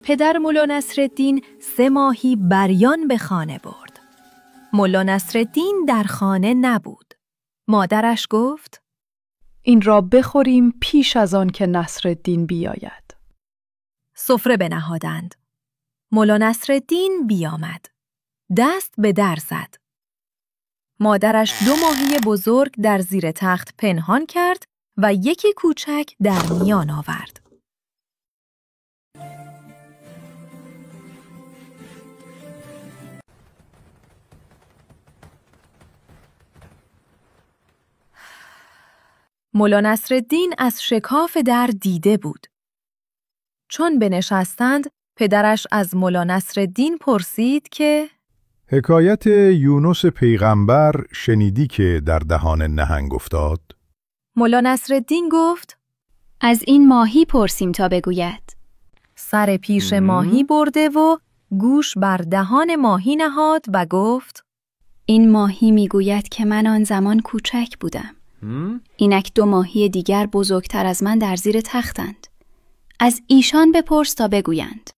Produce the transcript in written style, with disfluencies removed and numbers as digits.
پدر ملا نصرالدین 3 ماهی بریان به خانه برد. ملا نصرالدین در خانه نبود. مادرش گفت: این را بخوریم پیش از آن که نصرالدین بیاید. سفره بنهادند. ملا نصرالدین بیامد. دست به در زد. مادرش 2 ماهی بزرگ در زیر تخت پنهان کرد و 1 کوچک در میان آورد. ملا نصرالدین از شکاف در دیده بود. چون بنشستند، پدرش از ملا نصرالدین پرسید که حکایت یونس پیغمبر شنیدی که در دهان نهنگ افتاد؟ ملا نصرالدین گفت: از این ماهی پرسیم تا بگوید. سر پیش ماهی برده و گوش بر دهان ماهی نهاد و گفت: این ماهی میگوید که من آن زمان کوچک بودم. اینک 2 ماهی دیگر بزرگتر از من در زیر تختند. از ایشان بپرس تا بگویند.